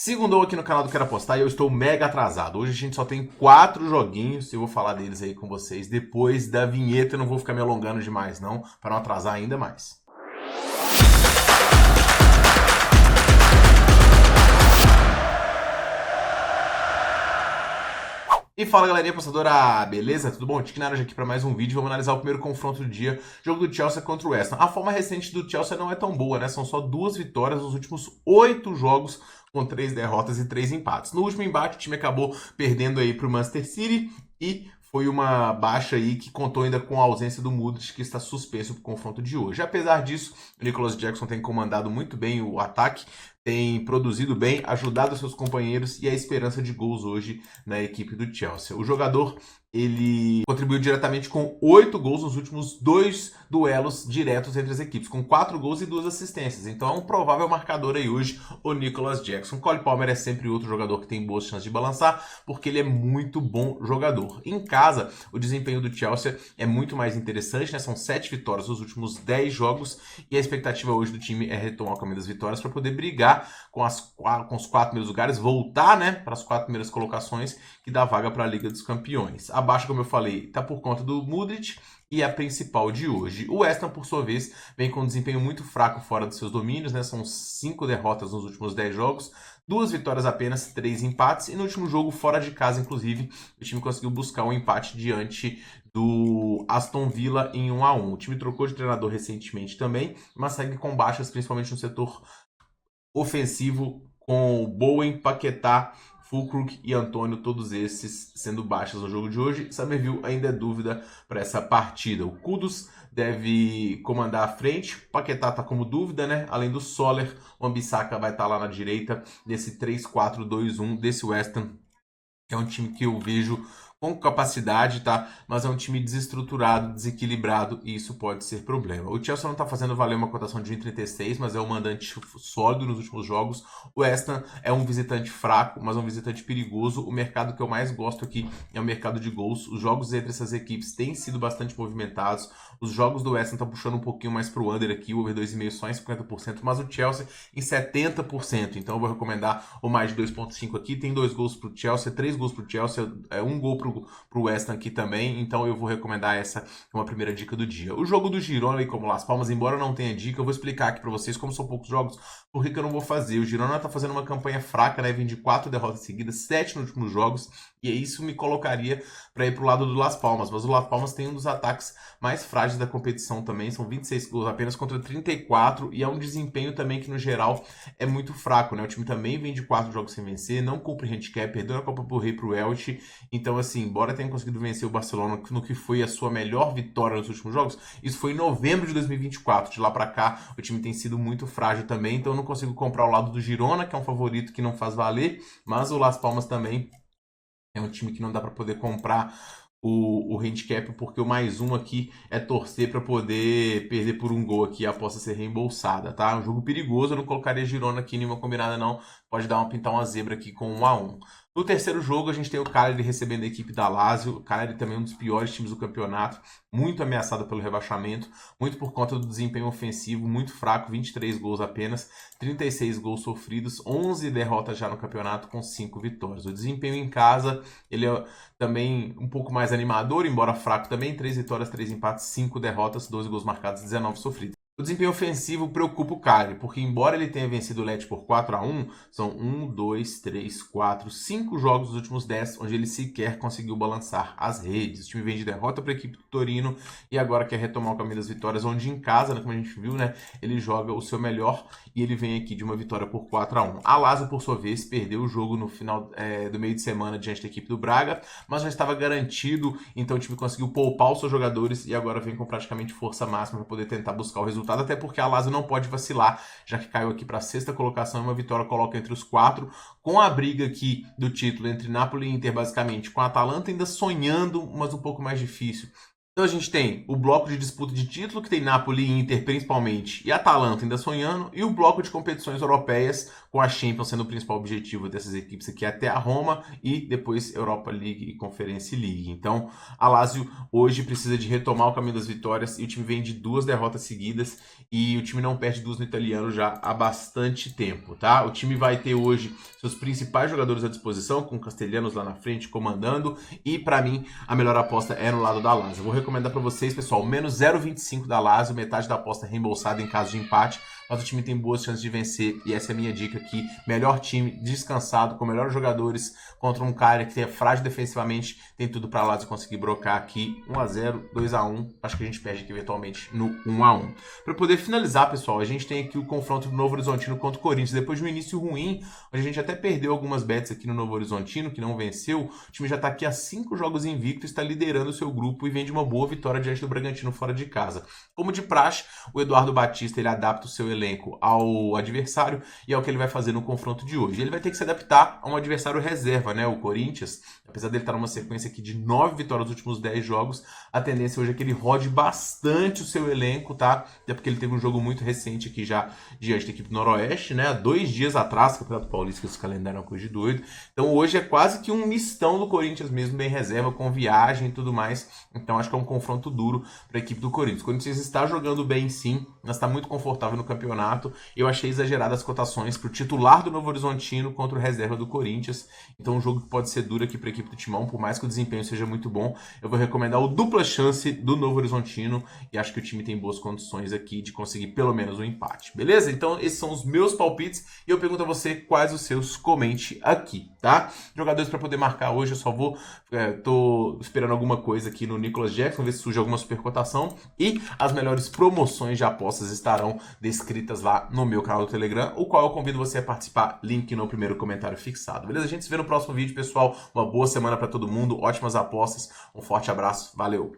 Segundou aqui no canal do Quero Apostar e eu estou mega atrasado. Hoje a gente só tem 4 joguinhos e eu vou falar deles aí com vocês depois da vinheta. Eu não vou ficar me alongando demais não, para não atrasar ainda mais. E fala galerinha apostadora, beleza? Tudo bom? Tiquinaraj aqui para mais um vídeo. Vamos analisar o primeiro confronto do dia, jogo do Chelsea contra o West Ham. A forma recente do Chelsea não é tão boa, né? São só 2 vitórias nos últimos 8 jogos, com 3 derrotas e 3 empates. No último embate, o time acabou perdendo aí para o Manchester City e foi uma baixa aí que contou ainda com a ausência do Mudryk, que está suspenso para o confronto de hoje. Apesar disso, o Nicolas Jackson tem comandado muito bem o ataque, tem produzido bem, ajudado seus companheiros e a esperança de gols hoje na equipe do Chelsea. O jogador, ele contribuiu diretamente com 8 gols nos últimos 2 duelos diretos entre as equipes, com 4 gols e 2 assistências. Então é um provável marcador aí hoje, o Nicolas Jackson. Cole Palmer é sempre outro jogador que tem boas chances de balançar, porque ele é muito bom jogador. Em casa, o desempenho do Chelsea é muito mais interessante, né? São 7 vitórias nos últimos 10 jogos e a expectativa hoje do time é retomar o caminho das vitórias para poder brigar com os 4 primeiros lugares, voltar, né, para as 4 primeiras colocações, que dá vaga para a Liga dos Campeões. Abaixo, como eu falei, está por conta do Mudryk e a principal de hoje. O West Ham, por sua vez, vem com um desempenho muito fraco fora dos seus domínios, né? São 5 derrotas nos últimos 10 jogos, 2 vitórias apenas, 3 empates, e no último jogo, fora de casa, inclusive, o time conseguiu buscar um empate diante do Aston Villa em 1-1. O time trocou de treinador recentemente também, mas segue com baixas, principalmente no setor ofensivo, com Bowen, Paquetá, Fulkrug e Antônio, todos esses sendo baixos no jogo de hoje. Summerville ainda é dúvida para essa partida. O Kudus deve comandar a frente, Paquetá está como dúvida, né? Além do Soler, o Ambissaca vai estar lá na direita, desse 3-4-2-1 desse West Ham. É um time que eu vejo com capacidade, tá? Mas é um time desestruturado, desequilibrado e isso pode ser problema. O Chelsea não tá fazendo valer uma cotação de 1,36, mas é um mandante sólido nos últimos jogos. O West Ham é um visitante fraco, mas é um visitante perigoso. O mercado que eu mais gosto aqui é o mercado de gols. Os jogos entre essas equipes têm sido bastante movimentados. Os jogos do West Ham estão puxando um pouquinho mais pro under aqui, o over 2,5 só em 50%, mas o Chelsea em 70%. Então eu vou recomendar o mais de 2,5 aqui. Tem 2 gols pro Chelsea, 3 gols pro Chelsea, 1 gol pro West Ham aqui também, então eu vou recomendar essa como a primeira dica do dia. O jogo do Girona e como Las Palmas, embora não tenha dica, eu vou explicar aqui para vocês como são poucos jogos, por que eu não vou fazer. O Girona tá fazendo uma campanha fraca, né, vem de 4 derrotas seguidas, 7 nos últimos jogos, e isso me colocaria para ir pro lado do Las Palmas, mas o Las Palmas tem um dos ataques mais frágeis da competição também, são 26 gols apenas contra 34, e é um desempenho também que no geral é muito fraco, né, o time também vem de 4 jogos sem vencer, não cumpre handicap, perdeu a Copa do Rei pro Elche, então assim, embora tenha conseguido vencer o Barcelona no que foi a sua melhor vitória nos últimos jogos, isso foi em novembro de 2024, de lá para cá o time tem sido muito frágil também, então eu não consigo comprar o lado do Girona, que é um favorito que não faz valer, mas o Las Palmas também é um time que não dá para poder comprar o handicap, porque o mais um aqui é torcer para poder perder por um gol aqui, a aposta ser reembolsada, tá? É um jogo perigoso, eu não colocaria Girona aqui em nenhuma combinada não, pode pintar uma zebra aqui com 1-1. No terceiro jogo, a gente tem o Cagliari recebendo a equipe da Lazio. O Cagliari também é um dos piores times do campeonato, muito ameaçado pelo rebaixamento, muito por conta do desempenho ofensivo, muito fraco, 23 gols apenas, 36 gols sofridos, 11 derrotas já no campeonato com 5 vitórias. O desempenho em casa, ele é também um pouco mais animador, embora fraco também, 3 vitórias, 3 empates, 5 derrotas, 12 gols marcados, 19 sofridos. O desempenho ofensivo preocupa o Cagliari, porque embora ele tenha vencido o Lecce por 4-1, são 1, 2, 3, 4, 5 jogos dos últimos 10 onde ele sequer conseguiu balançar as redes. O time vem de derrota para a equipe do Torino e agora quer retomar o caminho das vitórias, onde em casa, né, como a gente viu, né, ele joga o seu melhor e ele vem aqui de uma vitória por 4-1. A Lazio, por sua vez, perdeu o jogo no final do meio de semana diante da equipe do Braga, mas já estava garantido, então o time conseguiu poupar os seus jogadores e agora vem com praticamente força máxima para poder tentar buscar o resultado, até porque a Lazio não pode vacilar, já que caiu aqui para a 6ª colocação e uma vitória coloca entre os 4, com a briga aqui do título entre Napoli e Inter, basicamente, com a Atalanta ainda sonhando, mas um pouco mais difícil. Então a gente tem o bloco de disputa de título, que tem Napoli e Inter principalmente, e Atalanta ainda sonhando, e o bloco de competições europeias, com a Champions sendo o principal objetivo dessas equipes aqui até a Roma, e depois Europa League e Conference League. Então a Lazio hoje precisa de retomar o caminho das vitórias, e o time vem de 2 derrotas seguidas, e o time não perde 2 no italiano já há bastante tempo, tá? O time vai ter hoje seus principais jogadores à disposição, com Castellanos lá na frente comandando, e para mim a melhor aposta é no lado da Lazio. Eu vou recomendar para vocês, pessoal, menos 0,25 da Lazio, metade da aposta reembolsada em caso de empate, mas o time tem boas chances de vencer, e essa é a minha dica aqui. Melhor time, descansado, com melhores jogadores, contra um cara que é frágil defensivamente, tem tudo para a Lazio conseguir brocar aqui 1-0, 2-1, acho que a gente perde aqui eventualmente no 1-1. Para poder finalizar, pessoal, a gente tem aqui o confronto do Novo Horizontino contra o Corinthians, depois de um início ruim, onde a gente até perdeu algumas bets aqui no Novo Horizontino, que não venceu, o time já está aqui há 5 jogos invicto, está liderando o seu grupo e vem de uma boa vitória diante do Bragantino fora de casa. Como de praxe, o Eduardo Batista ele adapta o seu elenco ao adversário e é o que ele vai fazer no confronto de hoje. Ele vai ter que se adaptar a um adversário reserva, né? O Corinthians, apesar dele estar numa sequência aqui de 9 vitórias nos últimos 10 jogos, a tendência hoje é que ele rode bastante o seu elenco, tá? Até porque ele teve um jogo muito recente aqui já diante da equipe do Noroeste, né? Há 2 dias atrás, Campeonato Paulista, que esse calendário é uma coisa de doido. Então hoje é quase que um mistão do Corinthians mesmo, bem reserva, com viagem e tudo mais. Então acho que é um confronto duro para a equipe do Corinthians. O Corinthians está jogando bem sim, mas está muito confortável no campeonato. Eu achei exageradas as cotações para o titular do Novo Horizontino contra o reserva do Corinthians. Então um jogo que pode ser duro aqui para a equipe do Timão, por mais que o desempenho seja muito bom. Eu vou recomendar o dupla chance do Novo Horizontino e acho que o time tem boas condições aqui de conseguir pelo menos um empate. Beleza? Então esses são os meus palpites e eu pergunto a você quais os seus, comente aqui, tá? Jogadores para poder marcar hoje, eu só vou... tô esperando alguma coisa aqui no Nicolas Jackson, ver se surge alguma supercotação e as melhores promoções de apostas estarão descritas lá no meu canal do Telegram, o qual eu convido você a participar, link no primeiro comentário fixado, beleza? A gente se vê no próximo vídeo, pessoal. Uma boa semana para todo mundo, ótimas apostas, um forte abraço, valeu!